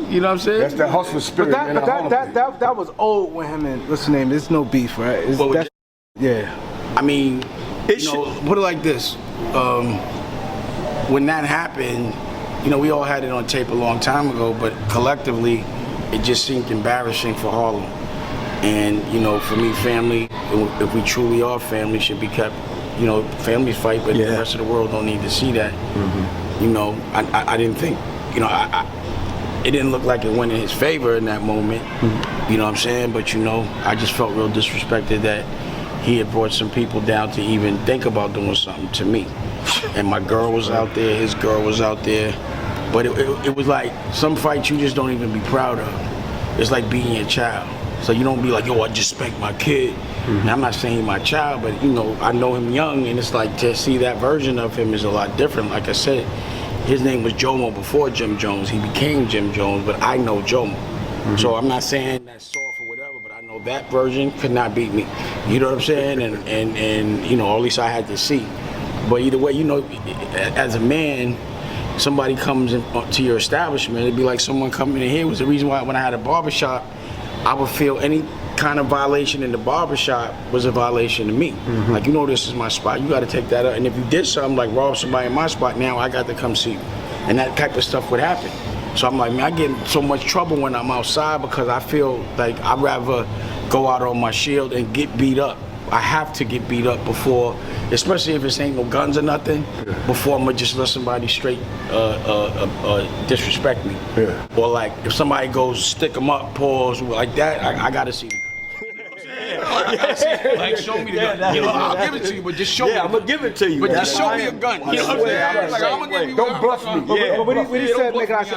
You know what I'm saying? That's that hustler spirit. But that was old with him and what's the name? There's no beef, right? Yeah. I mean, put it like this. When that happened, we all had it on tape a long time ago, but collectively, it just seemed embarrassing for Harlem. And, for me, family, if we truly are family, should be kept, families fight, but the rest of the world don't need to see that. I didn't think, it didn't look like it went in his favor in that moment, you know what I'm saying? But, I just felt real disrespected that he had brought some people down to even think about doing something to me. And my girl was out there, his girl was out there. But it was like some fights you just don't even be proud of. It's like being a child. So you don't be like, yo, I just spanked my kid. And I'm not saying he's my child, but I know him young, and it's like to see that version of him is a lot different. Like I said, his name was Jomo before Jim Jones. He became Jim Jones, but I know Jomo. So I'm not saying that's soft or whatever, but I know that version could not beat me. You know what I'm saying? And or at least I had to see. But either way, as a man, somebody comes to your establishment, it'd be like someone coming in here. It was the reason why when I had a barbershop, I would feel any kind of violation in the barbershop was a violation to me. Like, this is my spot, you got to take that up. And if you did something like rob somebody in my spot, now I got to come see you. And that type of stuff would happen. So I'm like, man, I get in so much trouble when I'm outside because I feel like I'd rather go out on my shield and get beat up. I have to get beat up before, especially if it ain't no guns or nothing, before I'm gonna just let somebody straight disrespect me. Or like if somebody goes stick them up, pause like that, I gotta see them. Like show me the gun. I'll give it to you, but just show me. I'm gonna give it to you. But just show me a gun. You know what I'm saying? Like I'm gonna give you. Don't bluff me. But what he said,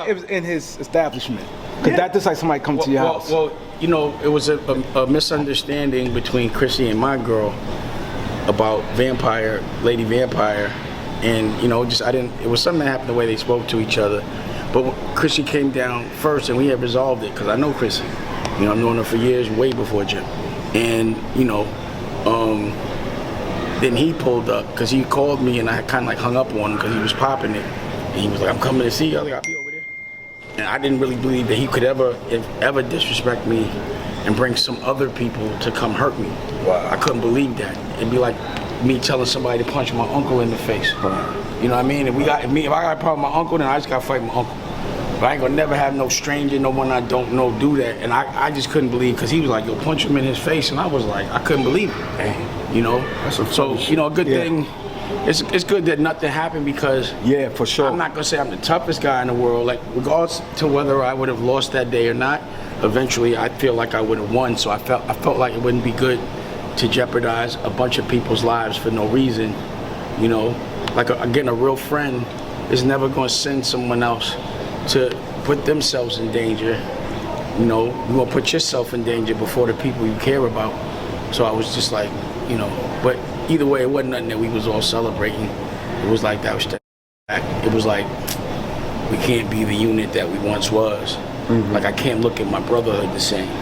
it was in his establishment. Cause that just like somebody come to your house. Well, it was a misunderstanding between Chrissy and my girl about Lady Vampire, and it was something that happened the way they spoke to each other. But Chrissy came down first, and we had resolved it because I know Chrissy. I've known her for years, way before Jim. And then he pulled up because he called me, and I kind of like hung up on him because he was popping it. And he was like, "I'm coming to see you." I was like, "I'll be over there." And I didn't really believe that he could ever disrespect me and bring some other people to come hurt me. Wow. I couldn't believe that. It'd be like me telling somebody to punch my uncle in the face. You know what I mean? If I got a problem with my uncle, then I just gotta fight my uncle. But I ain't gonna never have no stranger, no one I don't know do that. And I just couldn't believe, because he was like, yo, punch him in his face. And I was like, I couldn't believe it. So, a good thing. It's good that nothing happened, because for sure. I'm not gonna say I'm the toughest guy in the world. Like, regardless to whether I would have lost that day or not, eventually I feel like I would have won. So I felt like it wouldn't be good to jeopardize a bunch of people's lives for no reason. Like again, a real friend is never gonna send someone else to put themselves in danger. You're gonna put yourself in danger before the people you care about. So I was just like, but either way, it wasn't nothing that we was all celebrating. It was like that was back. It was like we can't be the unit that we once was. Like I can't look at my brotherhood the same.